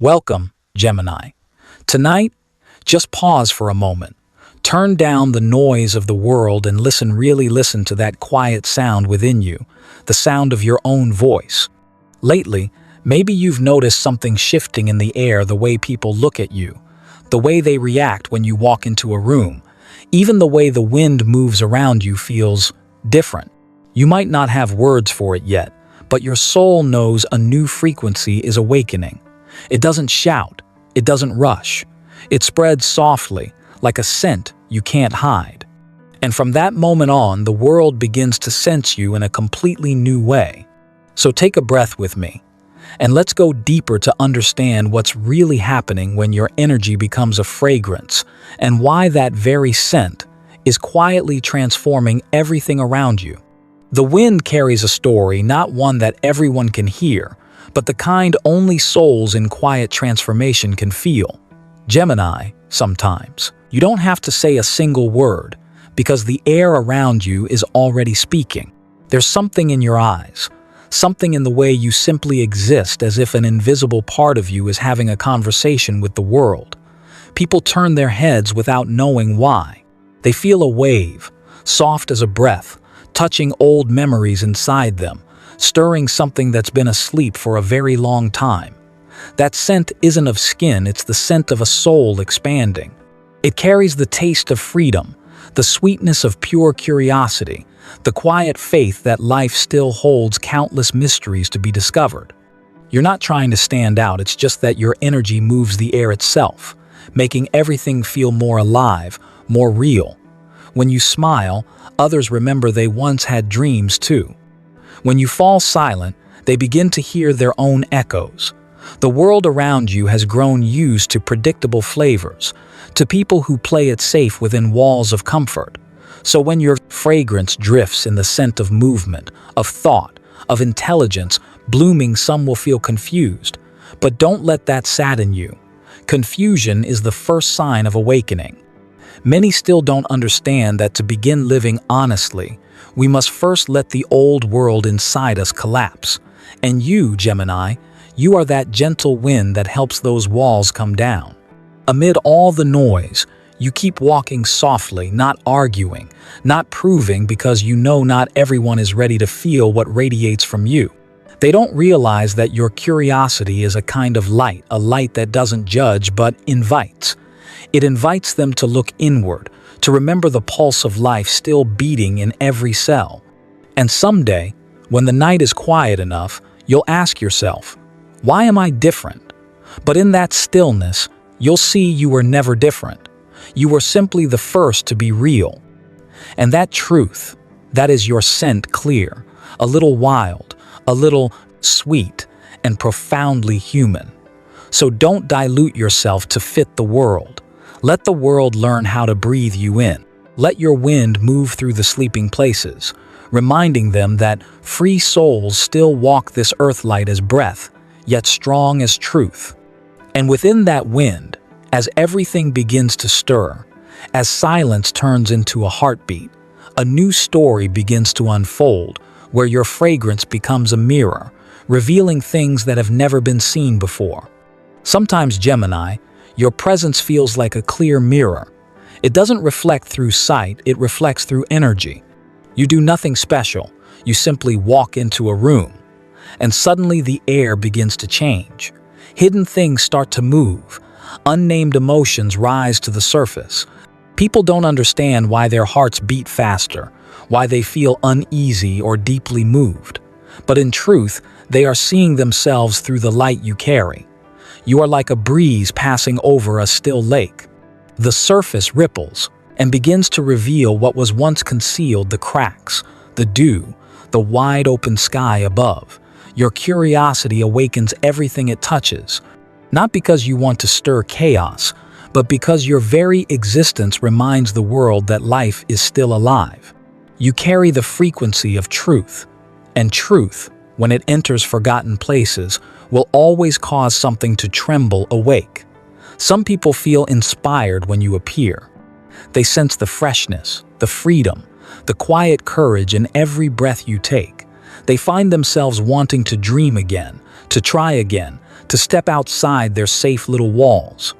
Welcome, Gemini. Tonight, just pause for a moment. Turn down the noise of the world and really listen to that quiet sound within you, the sound of your own voice. Lately, maybe you've noticed something shifting in the air, the way people look at you, the way they react when you walk into a room, even the way the wind moves around you feels different. You might not have words for it yet, but your soul knows a new frequency is awakening. It doesn't shout, it doesn't rush. It spreads softly, like a scent you can't hide. And from that moment on, the world begins to sense you in a completely new way. So take a breath with me, and let's go deeper to understand what's really happening when your energy becomes a fragrance, and why that very scent is quietly transforming everything around you. The wind carries a story, not one that everyone can hear, but the kind only souls in quiet transformation can feel. Gemini, sometimes, you don't have to say a single word, because the air around you is already speaking. There's something in your eyes, something in the way you simply exist, as if an invisible part of you is having a conversation with the world. People turn their heads without knowing why. They feel a wave, soft as a breath, touching old memories inside them, stirring something that's been asleep for a very long time. That scent isn't of skin, it's the scent of a soul expanding. It carries the taste of freedom, the sweetness of pure curiosity, the quiet faith that life still holds countless mysteries to be discovered. You're not trying to stand out, it's just that your energy moves the air itself, making everything feel more alive, more real. When you smile, others remember they once had dreams too. When you fall silent, they begin to hear their own echoes. The world around you has grown used to predictable flavors, to people who play it safe within walls of comfort. So when your fragrance drifts in the scent of movement, of thought, of intelligence blooming, some will feel confused. But don't let that sadden you. Confusion is the first sign of awakening. Many still don't understand that to begin living honestly, we must first let the old world inside us collapse. And you, Gemini, you are that gentle wind that helps those walls come down. Amid all the noise, you keep walking softly, not arguing, not proving, because you know not everyone is ready to feel what radiates from you. They don't realize that your curiosity is a kind of light, a light that doesn't judge but invites. It invites them to look inward, to remember the pulse of life still beating in every cell. And someday, when the night is quiet enough, you'll ask yourself, why am I different? But in that stillness, you'll see you were never different. You were simply the first to be real. And that truth, that is your scent, clear, a little wild, a little sweet, and profoundly human. So don't dilute yourself to fit the world. Let the world learn how to breathe you in. Let your wind move through the sleeping places, reminding them that free souls still walk this earth light as breath, yet strong as truth. And within that wind, as everything begins to stir, as silence turns into a heartbeat, a new story begins to unfold, where your fragrance becomes a mirror, revealing things that have never been seen before. Sometimes, Gemini, your presence feels like a clear mirror. It doesn't reflect through sight, it reflects through energy. You do nothing special, you simply walk into a room, and suddenly the air begins to change. Hidden things start to move, unnamed emotions rise to the surface. People don't understand why their hearts beat faster, why they feel uneasy or deeply moved. But in truth, they are seeing themselves through the light you carry. You are like a breeze passing over a still lake. The surface ripples and begins to reveal what was once concealed: the cracks, the dew, the wide open sky above. Your curiosity awakens everything it touches, not because you want to stir chaos, but because your very existence reminds the world that life is still alive. You carry the frequency of truth, and truth, when it enters forgotten places, will always cause something to tremble awake. Some people feel inspired when you appear. They sense the freshness, the freedom, the quiet courage in every breath you take. They find themselves wanting to dream again, to try again, to step outside their safe little walls.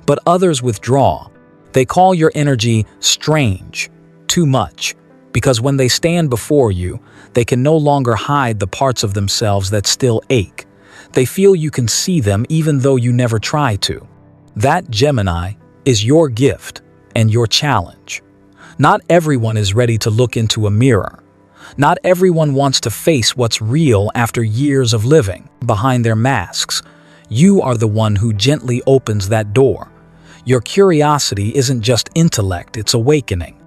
But others withdraw. They call your energy strange, too much, because when they stand before you, they can no longer hide the parts of themselves that still ache. They feel you can see them even though you never try to. That, Gemini, is your gift and your challenge. Not everyone is ready to look into a mirror. Not everyone wants to face what's real after years of living behind their masks. You are the one who gently opens that door. Your curiosity isn't just intellect, it's awakening.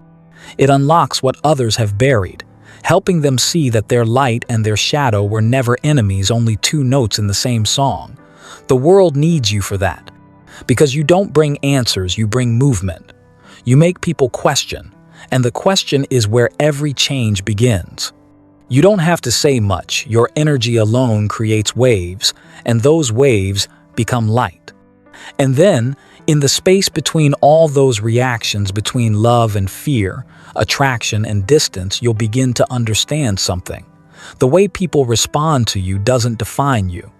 It unlocks what others have buried, helping them see that their light and their shadow were never enemies, only two notes in the same song. The world needs you for that. Because you don't bring answers, you bring movement. You make people question, and the question is where every change begins. You don't have to say much, your energy alone creates waves, and those waves become light. And then, in the space between all those reactions between love and fear, attraction and distance, you'll begin to understand something. The way people respond to you doesn't define you.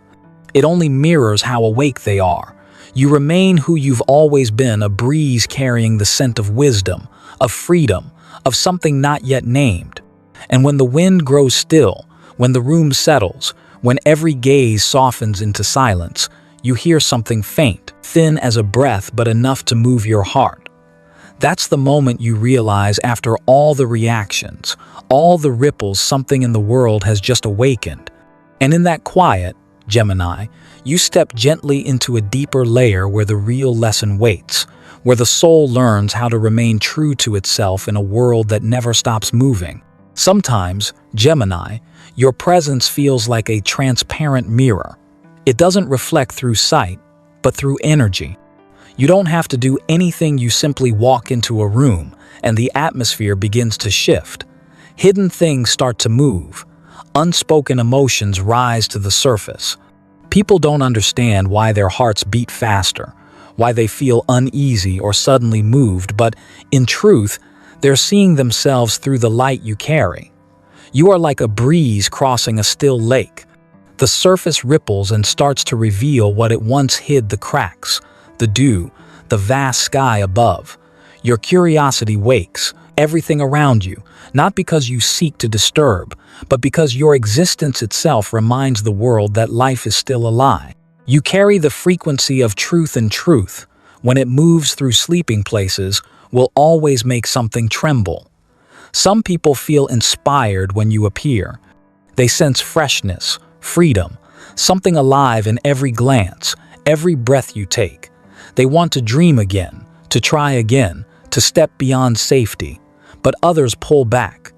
It only mirrors how awake they are. You remain who you've always been, a breeze carrying the scent of wisdom, of freedom, of something not yet named. And when the wind grows still, when the room settles, when every gaze softens into silence, you hear something faint, thin as a breath but enough to move your heart. That's the moment you realize after all the reactions, all the ripples, something in the world has just awakened. And in that quiet, Gemini, you step gently into a deeper layer where the real lesson waits, where the soul learns how to remain true to itself in a world that never stops moving. Sometimes, Gemini, your presence feels like a transparent mirror. It doesn't reflect through sight, but through energy. You don't have to do anything, you simply walk into a room, and the atmosphere begins to shift. Hidden things start to move. Unspoken emotions rise to the surface. People don't understand why their hearts beat faster, why they feel uneasy or suddenly moved, but in truth, they're seeing themselves through the light you carry. You are like a breeze crossing a still lake. The surface ripples and starts to reveal what it once hid: the cracks, the dew, the vast sky above. Your curiosity wakes, everything around you, not because you seek to disturb, but because your existence itself reminds the world that life is still alive. You carry the frequency of truth, and truth, when it moves through sleeping places, will always make something tremble. Some people feel inspired when you appear. They sense freshness, freedom, something alive in every glance, every breath you take. They want to dream again, to try again, to step beyond safety. But others pull back.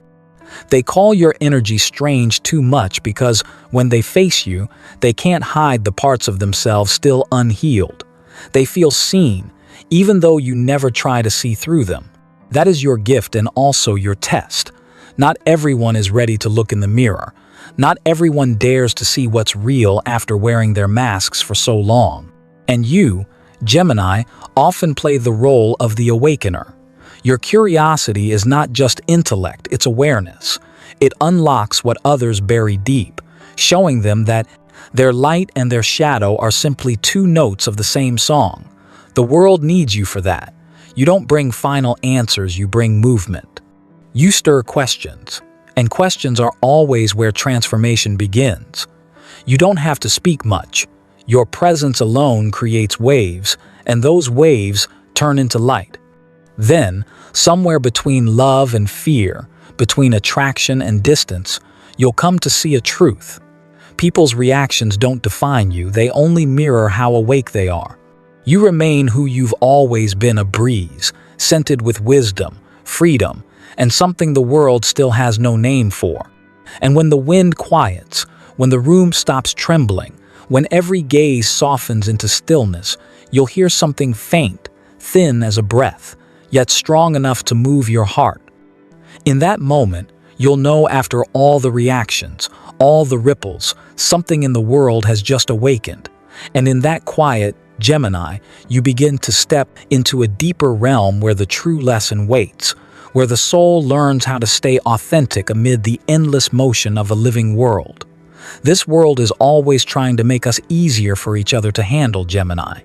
They call your energy strange, too much, because when they face you, they can't hide the parts of themselves still unhealed. They feel seen, even though you never try to see through them. That is your gift and also your test. Not everyone is ready to look in the mirror. Not everyone dares to see what's real after wearing their masks for so long. And you, Gemini, often play the role of the awakener. Your curiosity is not just intellect, it's awareness. It unlocks what others bury deep, showing them that their light and their shadow are simply two notes of the same song. The world needs you for that. You don't bring final answers, you bring movement. You stir questions, and questions are always where transformation begins. You don't have to speak much. Your presence alone creates waves, and those waves turn into light. Then, somewhere between love and fear, between attraction and distance, you'll come to see a truth. People's reactions don't define you, they only mirror how awake they are. You remain who you've always been, a breeze, scented with wisdom, freedom, and something the world still has no name for. And when the wind quiets, when the room stops trembling, when every gaze softens into stillness, you'll hear something faint, thin as a breath, yet strong enough to move your heart. In that moment, you'll know after all the reactions, all the ripples, something in the world has just awakened. And in that quiet, Gemini, you begin to step into a deeper realm where the true lesson waits, where the soul learns how to stay authentic amid the endless motion of a living world. This world is always trying to make us easier for each other to handle, Gemini.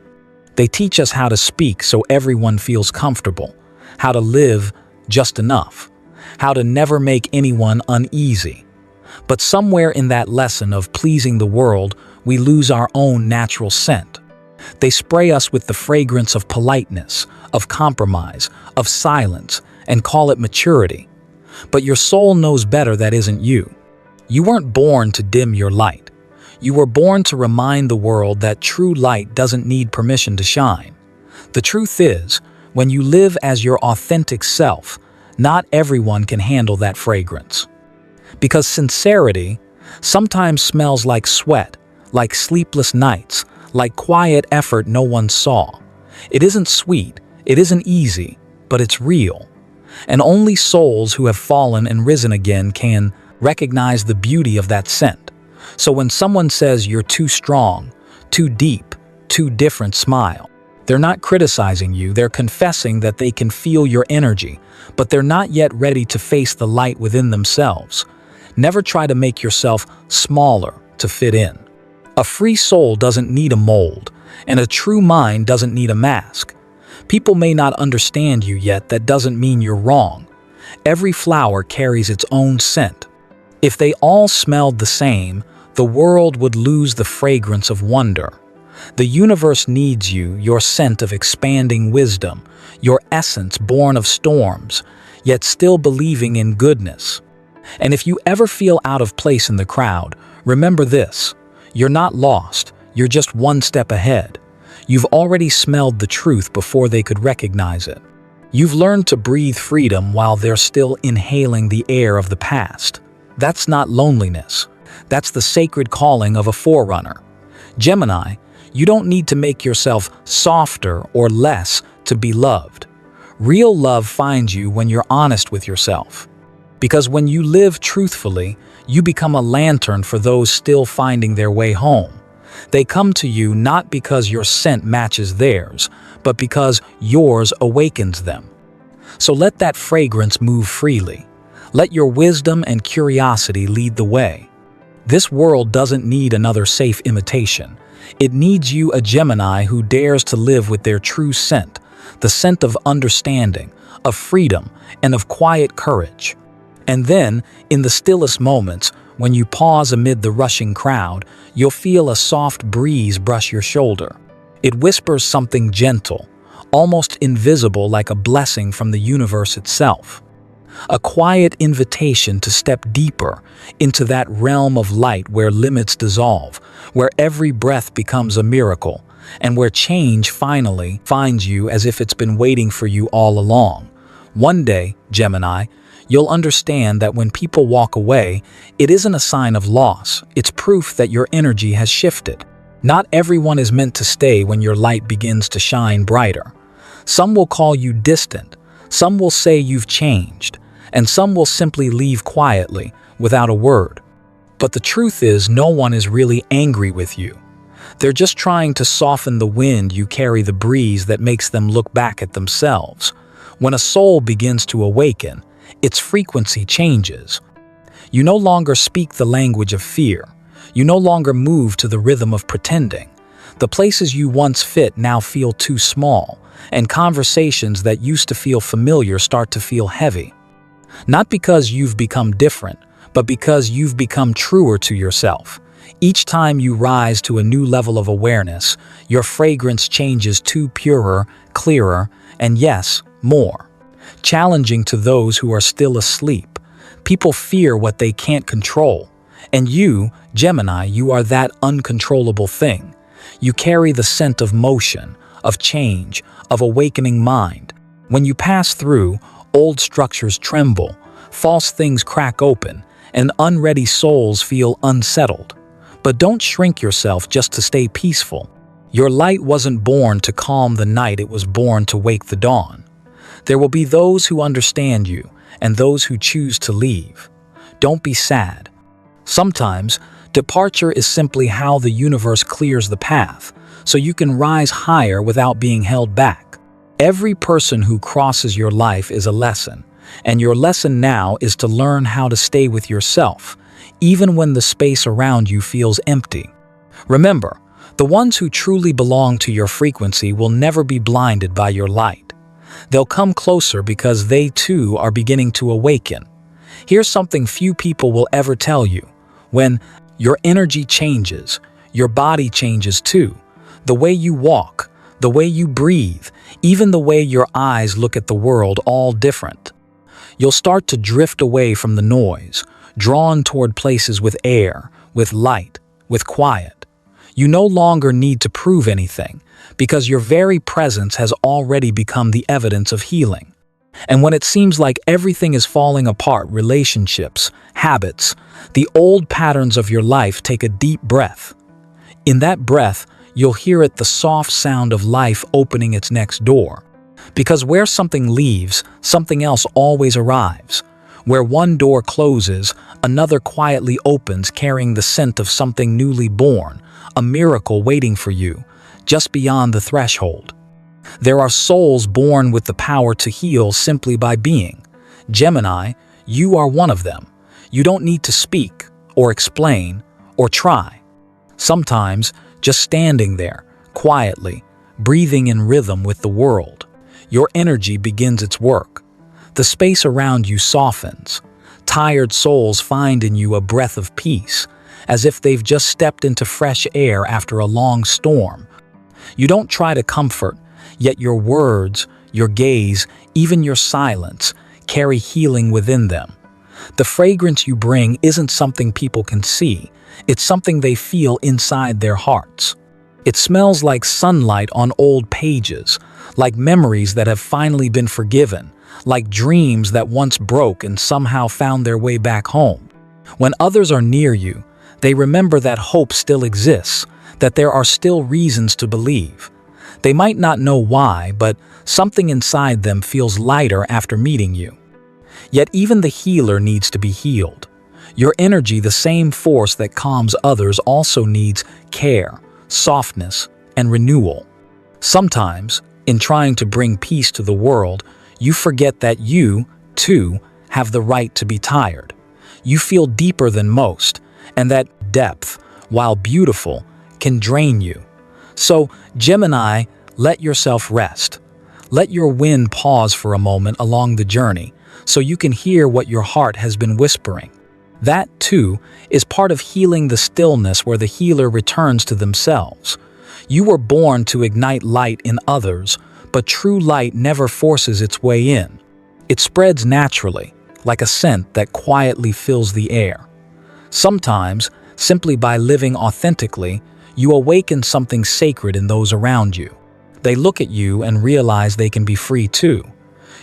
They teach us how to speak so everyone feels comfortable, how to live just enough, how to never make anyone uneasy. But somewhere in that lesson of pleasing the world, we lose our own natural scent. They spray us with the fragrance of politeness, of compromise, of silence, and call it maturity. But your soul knows better that isn't you. You weren't born to dim your light. You were born to remind the world that true light doesn't need permission to shine. The truth is, when you live as your authentic self, not everyone can handle that fragrance. Because sincerity sometimes smells like sweat, like sleepless nights, like quiet effort no one saw. It isn't sweet, it isn't easy, but it's real. And only souls who have fallen and risen again can recognize the beauty of that scent. So when someone says you're too strong, too deep, too different, smile. They're not criticizing you, they're confessing that they can feel your energy, but they're not yet ready to face the light within themselves. Never try to make yourself smaller to fit in. A free soul doesn't need a mold, and a true mind doesn't need a mask. People may not understand you yet, that doesn't mean you're wrong. Every flower carries its own scent. If they all smelled the same, the world would lose the fragrance of wonder. The universe needs you, your scent of expanding wisdom, your essence born of storms, yet still believing in goodness. And if you ever feel out of place in the crowd, remember this: you're not lost, you're just one step ahead. You've already smelled the truth before they could recognize it. You've learned to breathe freedom while they're still inhaling the air of the past. That's not loneliness. That's the sacred calling of a forerunner. Gemini, you don't need to make yourself softer or less to be loved. Real love finds you when you're honest with yourself. Because when you live truthfully, you become a lantern for those still finding their way home. They come to you not because your scent matches theirs, but because yours awakens them. So let that fragrance move freely. Let your wisdom and curiosity lead the way. This world doesn't need another safe imitation. It needs you, a Gemini who dares to live with their true scent, the scent of understanding, of freedom, and of quiet courage. And then, in the stillest moments, when you pause amid the rushing crowd, you'll feel a soft breeze brush your shoulder. It whispers something gentle, almost invisible, like a blessing from the universe itself. A quiet invitation to step deeper into that realm of light where limits dissolve, where every breath becomes a miracle, and where change finally finds you as if it's been waiting for you all along. One day, Gemini, you'll understand that when people walk away, it isn't a sign of loss, it's proof that your energy has shifted. Not everyone is meant to stay when your light begins to shine brighter. Some will call you distant, some will say you've changed, and some will simply leave quietly, without a word. But the truth is, no one is really angry with you. They're just trying to soften the wind you carry, the breeze that makes them look back at themselves. When a soul begins to awaken, its frequency changes. You no longer speak the language of fear. You no longer move to the rhythm of pretending. The places you once fit now feel too small, and conversations that used to feel familiar start to feel heavy. Not because you've become different, but because you've become truer to yourself. Each time you rise to a new level of awareness, your fragrance changes to purer, clearer, and yes, more challenging to those who are still asleep. People fear what they can't control. And you, Gemini, you are that uncontrollable thing. You carry the scent of motion, of change, of awakening mind. When you pass through, old structures tremble, false things crack open, and unready souls feel unsettled. But don't shrink yourself just to stay peaceful. Your light wasn't born to calm the night, it was born to wake the dawn. There will be those who understand you, and those who choose to leave. Don't be sad. Sometimes, departure is simply how the universe clears the path, so you can rise higher without being held back. Every person who crosses your life is a lesson, and your lesson now is to learn how to stay with yourself, even when the space around you feels empty. Remember, the ones who truly belong to your frequency will never be blinded by your light. They'll come closer because they too are beginning to awaken. Here's something few people will ever tell you. When your energy changes, your body changes too. The way you walk, the way you breathe, even the way your eyes look at the world, all different. You'll start to drift away from the noise, drawn toward places with air, with light, with quiet. You no longer need to prove anything, because your very presence has already become the evidence of healing. And when it seems like everything is falling apart, relationships, habits, the old patterns of your life, take a deep breath. In that breath, you'll hear it, the soft sound of life opening its next door. Because where something leaves, something else always arrives. Where one door closes, another quietly opens, carrying the scent of something newly born, a miracle waiting for you, just beyond the threshold. There are souls born with the power to heal simply by being. Gemini, you are one of them. You don't need to speak, or explain, or try. Sometimes, just standing there, quietly, breathing in rhythm with the world, your energy begins its work. The space around you softens. Tired souls find in you a breath of peace, as if they've just stepped into fresh air after a long storm. You don't try to comfort, yet your words, your gaze, even your silence, carry healing within them. The fragrance you bring isn't something people can see, it's something they feel inside their hearts. It smells like sunlight on old pages, like memories that have finally been forgiven, like dreams that once broke and somehow found their way back home. When others are near you, they remember that hope still exists, that there are still reasons to believe. They might not know why, but something inside them feels lighter after meeting you. Yet even the healer needs to be healed. Your energy, the same force that calms others, also needs care, softness, and renewal. Sometimes, in trying to bring peace to the world, you forget that you, too, have the right to be tired. You feel deeper than most, and that depth, while beautiful, can drain you. So, Gemini, let yourself rest. Let your wind pause for a moment along the journey, so you can hear what your heart has been whispering. That, too, is part of healing the stillness where the healer returns to themselves. You were born to ignite light in others, but true light never forces its way in. It spreads naturally, like a scent that quietly fills the air. Sometimes, simply by living authentically, you awaken something sacred in those around you. They look at you and realize they can be free too.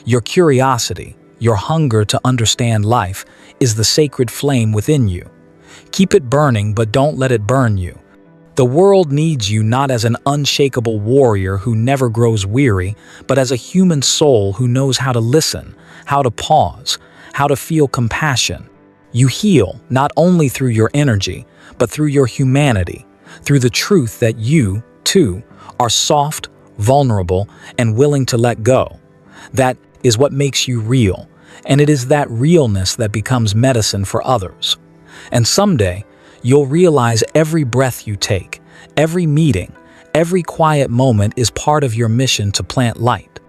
Your curiosity, your hunger to understand life, is the sacred flame within you. Keep it burning, but don't let it burn you. The world needs you not as an unshakable warrior who never grows weary, but as a human soul who knows how to listen, how to pause, how to feel compassion. You heal not only through your energy, but through your humanity, through the truth that you, too, are soft, vulnerable, and willing to let go. That is what makes you real, and it is that realness that becomes medicine for others. And someday, you'll realize every breath you take, every meeting, every quiet moment is part of your mission to plant light.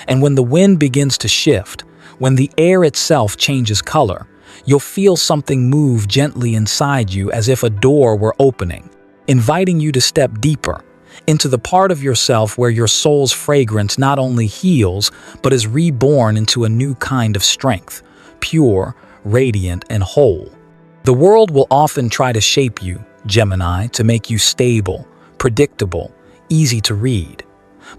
And when the wind begins to shift, when the air itself changes color, you'll feel something move gently inside you, as if a door were opening, inviting you to step deeper into the part of yourself where your soul's fragrance not only heals, but is reborn into a new kind of strength, pure, radiant, and whole. The world will often try to shape you, Gemini, to make you stable, predictable, easy to read.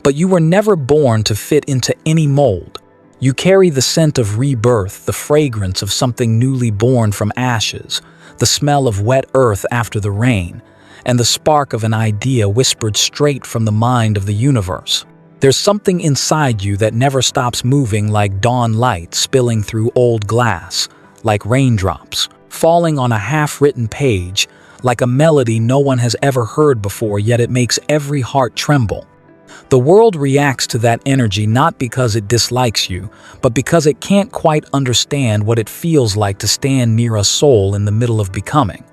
But you were never born to fit into any mold. You carry the scent of rebirth, the fragrance of something newly born from ashes, the smell of wet earth after the rain, and the spark of an idea whispered straight from the mind of the universe. There's something inside you that never stops moving, like dawn light spilling through old glass, like raindrops falling on a half-written page, like a melody no one has ever heard before, yet it makes every heart tremble. The world reacts to that energy not because it dislikes you, but because it can't quite understand what it feels like to stand near a soul in the middle of becoming.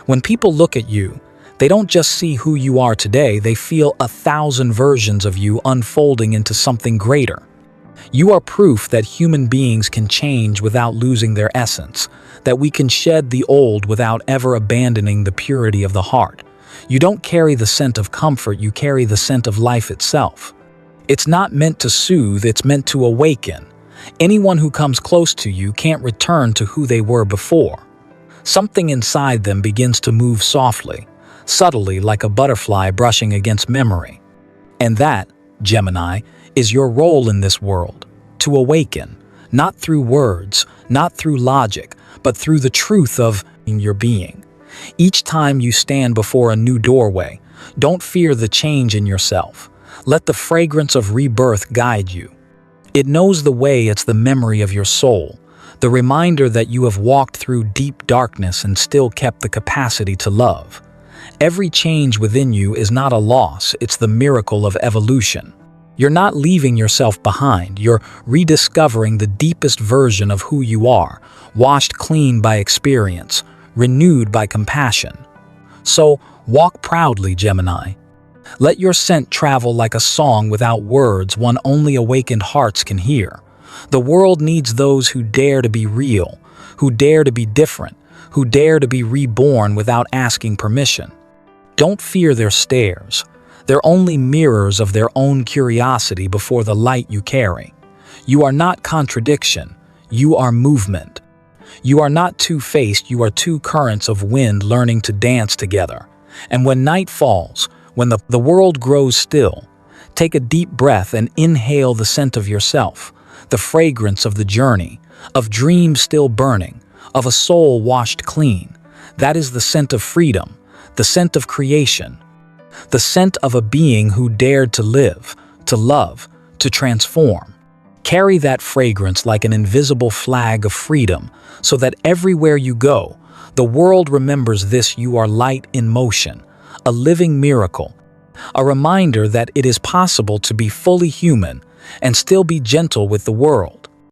When people look at you, they don't just see who you are today, they feel 1,000 versions of you unfolding into something greater. You are proof that human beings can change without losing their essence, that we can shed the old without ever abandoning the purity of the heart. You don't carry the scent of comfort, you carry the scent of life itself. It's not meant to soothe, it's meant to awaken. Anyone who comes close to you can't return to who they were before. Something inside them begins to move softly, subtly like a butterfly brushing against memory. And that, Gemini, is your role in this world, to awaken, not through words, not through logic, but through the truth of your being. Each time you stand before a new doorway, don't fear the change in yourself. Let the fragrance of rebirth guide you. It knows the way, it's the memory of your soul, the reminder that you have walked through deep darkness and still kept the capacity to love. Every change within you is not a loss, it's the miracle of evolution. You're not leaving yourself behind, you're rediscovering the deepest version of who you are, washed clean by experience, renewed by compassion. So, walk proudly, Gemini. Let your scent travel like a song without words one only awakened hearts can hear. The world needs those who dare to be real, who dare to be different, who dare to be reborn without asking permission. Don't fear their stares. They're only mirrors of their own curiosity before the light you carry. You are not contradiction, you are movement. You are not two-faced, you are two currents of wind learning to dance together. And when night falls, when the world grows still, take a deep breath and inhale the scent of yourself, the fragrance of the journey, of dreams still burning, of a soul washed clean. That is the scent of freedom, the scent of creation, the scent of a being who dared to live, to love, to transform. Carry that fragrance like an invisible flag of freedom, so that everywhere you go, the world remembers this: you are light in motion, a living miracle, a reminder that it is possible to be fully human and still be gentle with the world.